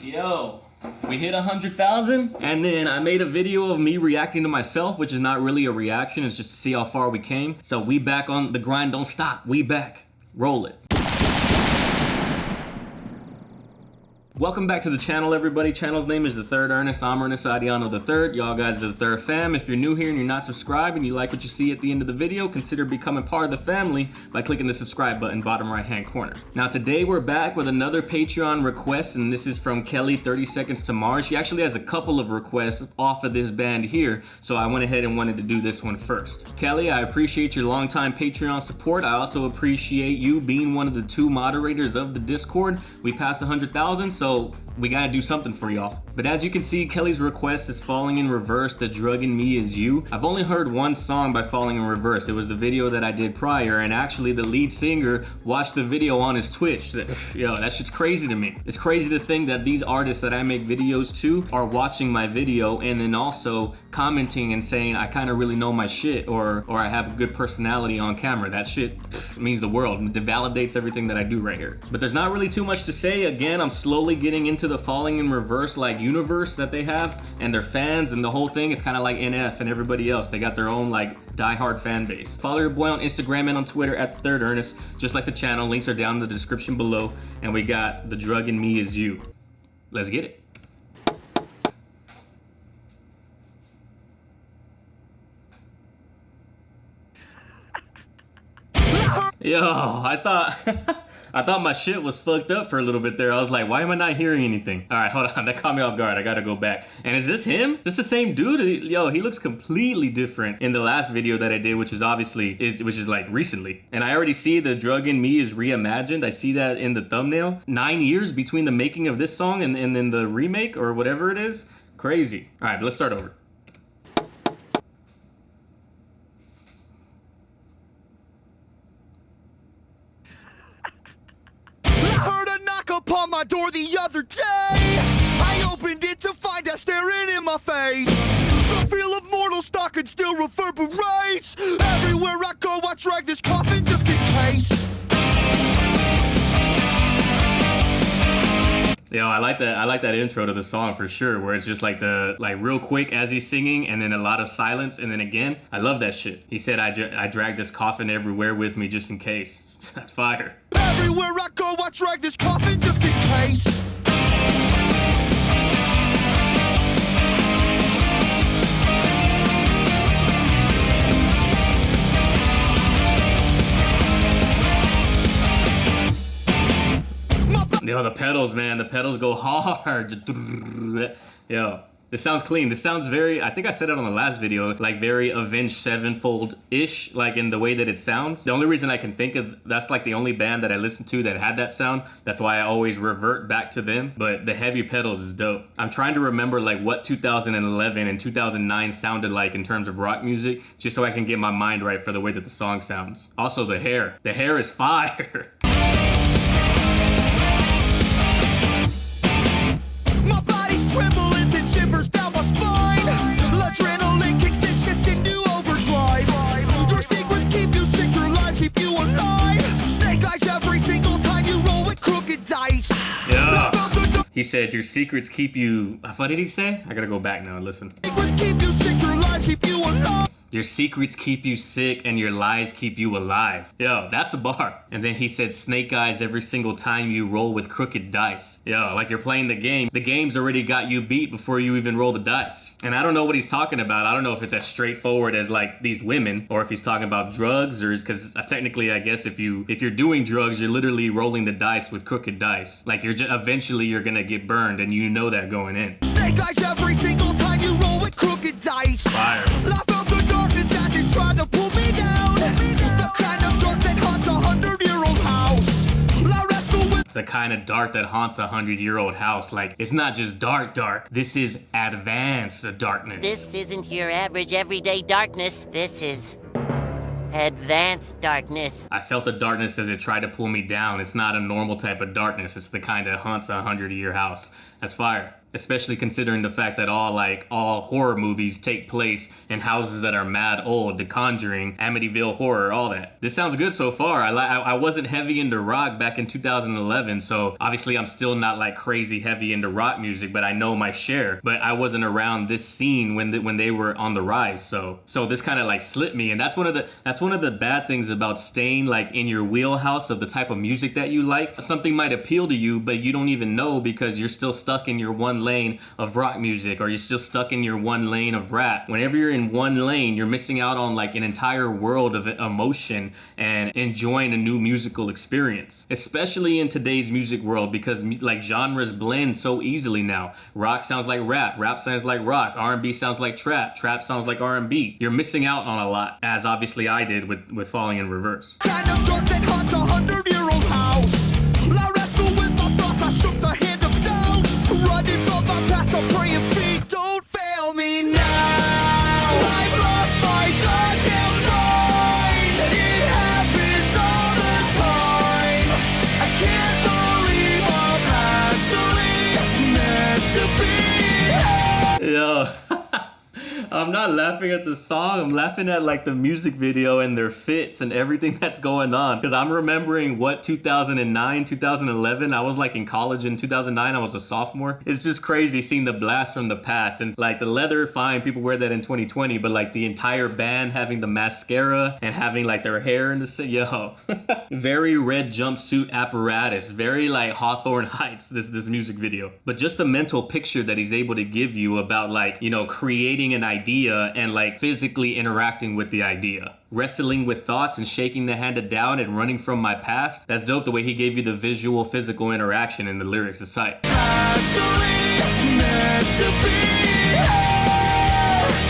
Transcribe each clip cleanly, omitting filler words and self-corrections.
Yo, we hit 100,000 and then I made a video of me reacting to myself, which is not really a reaction, it's just to see how far we came. So we back on the grind, don't stop, we back. Roll it. Welcome back to the channel, everybody. Channel's name is The Third Ernest. I'm Ernest Adiano the Third. Y'all guys are the Third fam. If you're new here and you're not subscribed and you like what you see at the end of the video, consider becoming part of the family by clicking the subscribe button bottom right hand corner. Now today we're back with another Patreon request, and this is from Kelly, 30 Seconds to Mars. She actually has a couple of requests off of this band here, so I went ahead and wanted to do this one first. Kelly, I appreciate your longtime Patreon support. I also appreciate you being one of the 2 moderators of the Discord. We passed 100,000, so we gotta do something for y'all. But as you can see, Kelly's request is Falling in Reverse, The Drug in Me Is You. I've only heard one song by Falling in Reverse. It was the video that I did prior, and actually the lead singer watched the video on his Twitch. Yo, that shit's crazy to me. It's crazy to think that these artists that I make videos to are watching my video and then also commenting and saying I kind of really know my shit, or I have a good personality on camera. That shit means the world. It validates everything that I do right here. But there's not really too much to say. Again, I'm slowly getting into the Falling in Reverse like universe that they have and their fans and the whole thing. It's kind of like NF and everybody else. They got their own like diehard fan base. Follow your boy on Instagram and on Twitter at TheThirdErnest, just like the channel. Links are down in the description below. And we got The Drug in Me Is You. Let's get it. Yo, I thought my shit was fucked up for a little bit there. I was like, why am I not hearing anything? All right, hold on, that caught me off guard. I gotta go back. And is this him? Is this the same dude? Yo, he looks completely different in the last video that I did, which is like recently. And I already see The Drug in Me is reimagined. I see that in the thumbnail. 9 years between the making of this song and then the remake or whatever it is. Crazy. All right, let's start over. Upon my door the other day, I opened it to find her staring in my face. The feel of mortal stock and still reverberates. Everywhere I go, I drag this coffin just in case. Yo, I like that intro to the song for sure, where it's just like real quick as he's singing and then a lot of silence and then again. I love that shit. He said, I drag this coffin everywhere with me just in case. That's fire. Everywhere I go, I drag this coffin just in case. Yo, the pedals, man. The pedals go hard. Yo, this sounds clean. This sounds very, I think I said it on the last video, like very Avenged Sevenfold-ish, like in the way that it sounds. The only reason I can think of, that's like the only band that I listened to that had that sound. That's why I always revert back to them. But the heavy pedals is dope. I'm trying to remember like what 2011 and 2009 sounded like in terms of rock music, just so I can get my mind right for the way that the song sounds. Also the hair. The hair is fire. My body's tremble as it shivers down my spine. Adrenaline kicks and shifts into overdrive. Your secrets keep you sick, your lies keep you alive. Snake eyes every single time you roll with crooked dice. Yeah. He said your secrets keep you, what did he say? I gotta go back now and listen. Secrets keep you sick, your lies keep you alive. Your secrets keep you sick and your lies keep you alive. Yo, that's a bar. And then he said snake eyes every single time you roll with crooked dice. Yo, like you're playing the game. The game's already got you beat before you even roll the dice. And I don't know what he's talking about. I don't know if it's as straightforward as like these women, or if he's talking about drugs, or because technically I guess if you're doing drugs, you're literally rolling the dice with crooked dice. Like eventually you're gonna get burned and you know that going in. Snake eyes every single time you roll with crooked dice. Fire. Tried to pull me down. The kind of dark that haunts 100-year-old house. I wrestle with the kind of dark that haunts 100-year-old house. Like, it's not just dark. This is advanced darkness. This isn't your average everyday darkness. This is advanced darkness. I felt the darkness as it tried to pull me down. It's not a normal type of darkness. It's the kind that haunts a 100-year house. That's fire. especially considering the fact that all horror movies take place in houses that are mad old. The Conjuring, Amityville Horror, all that. This sounds good so far. I wasn't heavy into rock back in 2011, so obviously I'm still not like crazy heavy into rock music, but I know my share. But I wasn't around this scene when they were on the rise, so this kind of like slipped me, and that's one of the bad things about staying like in your wheelhouse of the type of music that you like. Something might appeal to you, but you don't even know because you're still stuck in your one lane of rock music, or you're still stuck in your one lane of rap. Whenever you're in one lane, you're missing out on like an entire world of emotion and enjoying a new musical experience, especially in today's music world, because like genres blend so easily now. Rock sounds like rap sounds like rock, R&B sounds like trap sounds like R&B. You're missing out on a lot, as obviously I did with Falling in Reverse. Kind of dark that haunts a 100-year-old house. I wrestle with my thoughts, I shook the hand of doubt. Running from my past, I'm praying feet don't fail me now. I've lost my goddamn mind. It happens all the time. I can't believe I'm actually meant to be. Yo. I'm not laughing at the song, I'm laughing at like the music video and their fits and everything that's going on. Because I'm remembering what 2009, 2011, I was like in college in 2009, I was a sophomore. It's just crazy seeing the blast from the past. And like the leather, fine, people wear that in 2020, but like the entire band having the mascara and having like their hair in the, yo. Very red jumpsuit apparatus, very like Hawthorne Heights, this music video. But just the mental picture that he's able to give you about like, you know, creating an idea and like physically interacting with the idea. Wrestling with thoughts and shaking the hand of doubt and running from my past. That's dope the way he gave you the visual, physical interaction in the lyrics. It's tight. Actually meant to be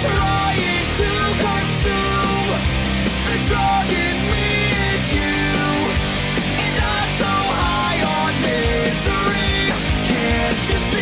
trying to consume the drug in me is you, and I'm so high on misery. Can't you see?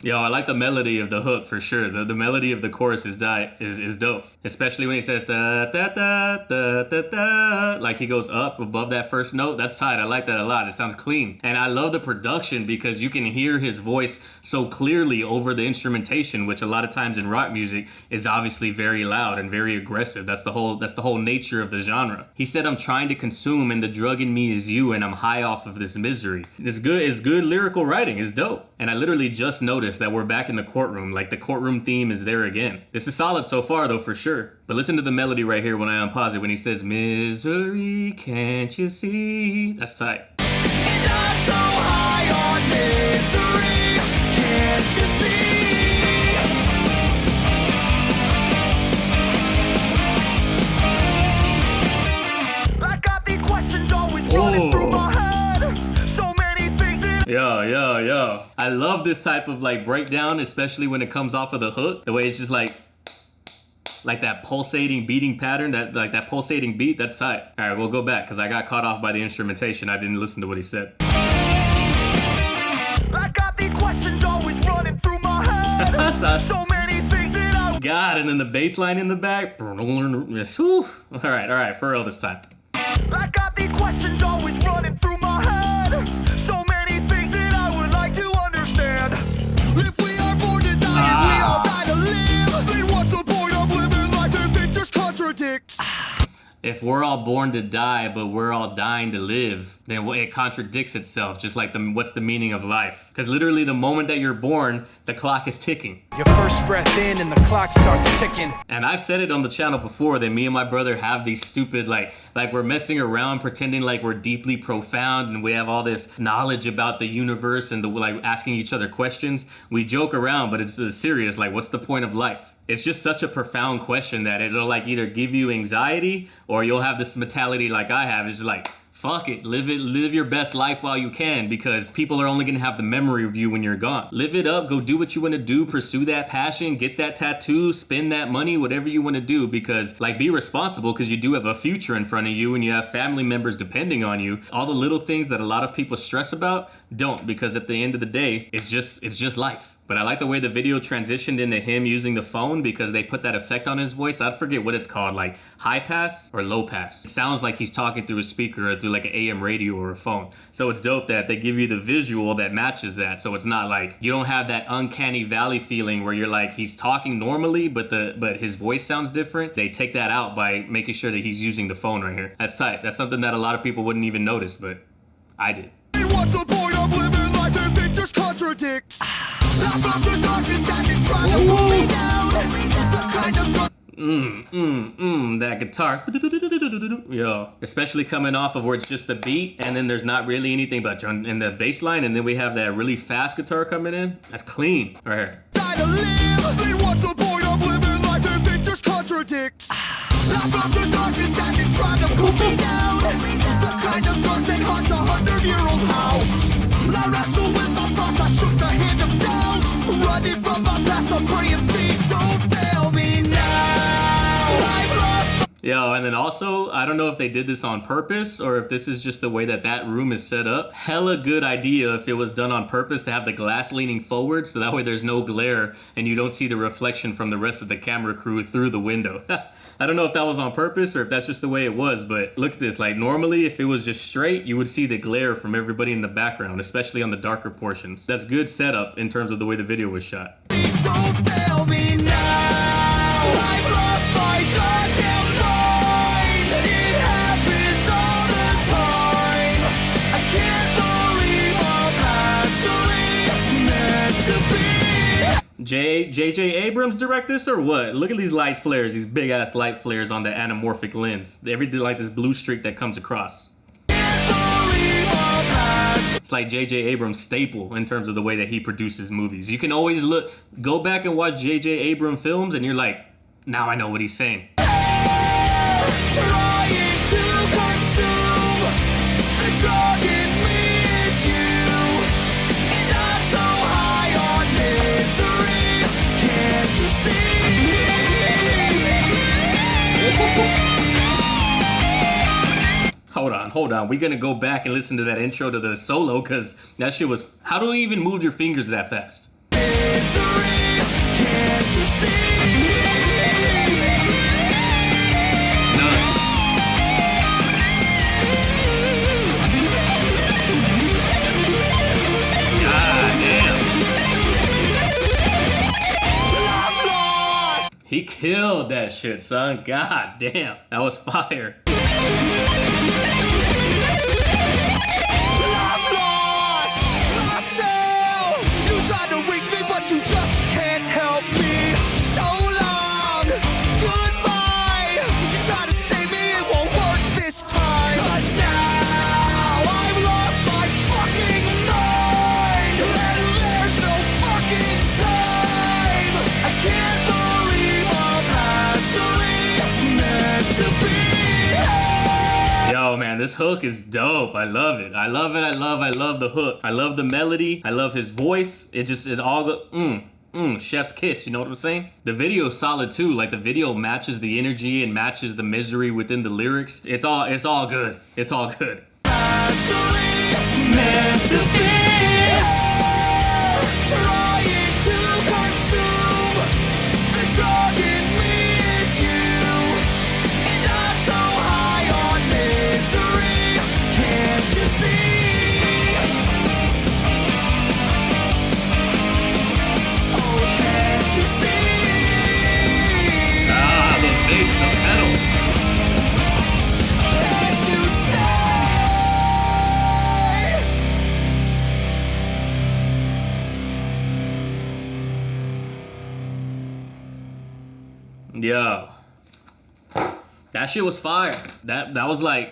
Yo, I like the melody of the hook for sure. The melody of the chorus is dope. Especially when he says da da da da da da, like he goes up above that first note. That's tight. I like that a lot. It sounds clean. And I love the production because you can hear his voice so clearly over the instrumentation, which a lot of times in rock music is obviously very loud and very aggressive. That's the whole nature of the genre. He said, I'm trying to consume and the drug in me is you and I'm high off of this misery. It's good lyrical writing. It's dope. And I literally just noticed that we're back in the courtroom. Like the courtroom theme is there again. This is solid so far though, for sure. But listen to the melody right here when I unpause it, when he says, misery, can't you see? That's tight. And I'm so high on misery, can't you see? I got these questions always running through my head. So many things that Yo. I love this type of like breakdown, especially when it comes off of the hook. The way it's just like that pulsating beating pattern, that pulsating beat, that's tight. All right, we'll go back because I got caught off by the instrumentation. I didn't listen to what he said. I got these questions always running through my head. So many things that I God, and then the bass line in the back. Whew. All right, for real this time. I got these questions always running through my head. So many things that I would like to understand. If we are born to die and we all die to live, then what's the point of living life if it just contradicts? If we're all born to die, but we're all dying to live, then it contradicts itself, just like what's the meaning of life? Because literally the moment that you're born, the clock is ticking. Your first breath in and the clock starts ticking. And I've said it on the channel before that me and my brother have these stupid, like we're messing around pretending like we're deeply profound and we have all this knowledge about the universe and like asking each other questions. We joke around, but it's serious, like what's the point of life? It's just such a profound question that it'll like either give you anxiety or you'll have this mentality like I have. It's just like, fuck it, live your best life while you can, because people are only gonna have the memory of you when you're gone. Live it up, go do what you wanna do, pursue that passion, get that tattoo, spend that money, whatever you wanna do, because like be responsible, because you do have a future in front of you and you have family members depending on you. All the little things that a lot of people stress about, don't, because at the end of the day, it's just life. But I like the way the video transitioned into him using the phone because they put that effect on his voice. I forget what it's called, like high pass or low pass. It sounds like he's talking through a speaker or through like an AM radio or a phone. So it's dope that they give you the visual that matches that. So it's not like, you don't have that uncanny valley feeling where you're like, he's talking normally, but his voice sounds different. They take that out by making sure that he's using the phone right here. That's tight. That's something that a lot of people wouldn't even notice, but I did. What's the point of living life if it just contradicts? I'm from the darkness as it trying to pull me down. The kind of That guitar. Yo. Especially coming off of where it's just the beat and then there's not really anything but in the bass line, and then we have that really fast guitar coming in. That's clean right here. to live. Then what's the point of living life if it just contradicts? I'm from the darkness as it trying to pull me down. The kind of dark that haunts a 100-year-old house. I wrestle with my thoughts, I shook the hand of doubt. Running from my past, I'm praying feet don't fail me now. I've lost. Yo, and then also, I don't know if they did this on purpose or if this is just the way that that room is set up. Hella good idea if it was done on purpose to have the glass leaning forward so that way there's no glare and you don't see the reflection from the rest of the camera crew through the window. I don't know if that was on purpose or if that's just the way it was, but look at this. Like normally if it was just straight, you would see the glare from everybody in the background, especially on the darker portions. That's good setup in terms of the way the video was shot. Don't fail me now. I've lost my goddamn mind. It happens all the time. I can't believe I'm actually meant to be. J.J. Abrams direct this or what? Look at these light flares, these big ass light flares on the anamorphic lens. Everything like this blue streak that comes across. It's like J.J. Abrams' staple in terms of the way that he produces movies. You can always go back and watch J.J. Abrams films and you're like, now I know what he's saying. Trying to consume the drug in me is you. And I'm so high on misery. Can't you see? Hold on. We're gonna go back and listen to that intro to the solo because that shit was. How do you even move your fingers that fast? Misery. Can't you see? I'm lost. He killed that shit, son. God damn. That was fire. I've lost myself. You tried to reach me, but you just can't help me. So long, goodbye. You try to save me, it won't work this time. 'Cause now I've lost my fucking mind. And there's no fucking time. I can't believe I'm actually meant to be. Yo, man, this hook is dope. I love it. I love the hook. I love the melody. I love his voice. It all go, chef's kiss, you know what I'm saying? The video is solid too. Like the video matches the energy and matches the misery within the lyrics. It's all good. It's all good. Actually meant to be. Trying to consume the drug in me is you. And I'm so high on misery. Can't you see? Oh, can't you see? Ah, the bass, the pedals. Can't you stay? Yo, that shit was fire. That was like,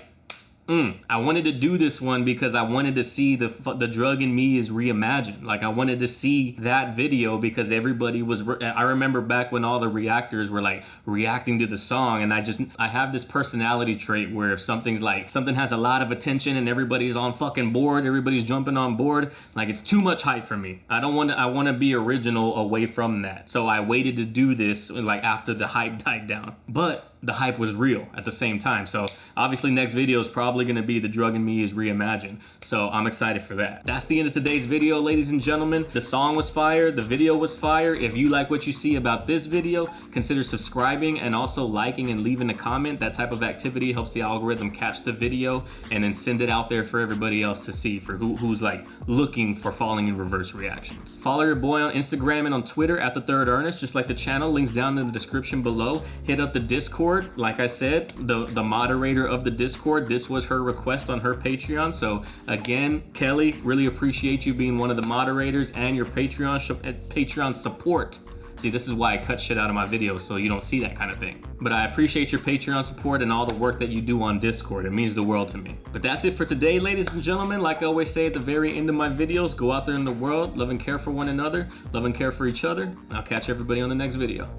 I wanted to do this one because I wanted to see the drug in me is reimagined. Like I wanted to see that video because everybody was. I remember back when all the reactors were like reacting to the song, and I have this personality trait where if something has a lot of attention and everybody's on fucking board, everybody's jumping on board, like it's too much hype for me. I want to be original away from that. So I waited to do this like after the hype died down, but the hype was real at the same time. So obviously next video is probably probably gonna be The Drug in Me is reimagined. So I'm excited for that. That's the end of today's video, ladies and gentlemen. The song was fire, the video was fire. If you like what you see about this video, consider subscribing and also liking and leaving a comment. That type of activity helps the algorithm catch the video and then send it out there for everybody else to see, for who's like looking for Falling in Reverse reactions. Follow your boy on Instagram and on Twitter at TheThirdErnest, just like the channel. Links down in the description below. Hit up the Discord. Like I said, the moderator of the Discord, this was her request on her Patreon. So again, Kelly, really appreciate you being one of the moderators and your Patreon support. See, this is why I cut shit out of my videos, so you don't see that kind of thing. But I appreciate your Patreon support and all the work that you do on Discord. It means the world to me. But that's it for today, ladies and gentlemen. Like I always say at the very end of my videos, go out there in the world, love and care for one another, love and care for each other. I'll catch everybody on the next video.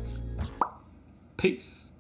Peace.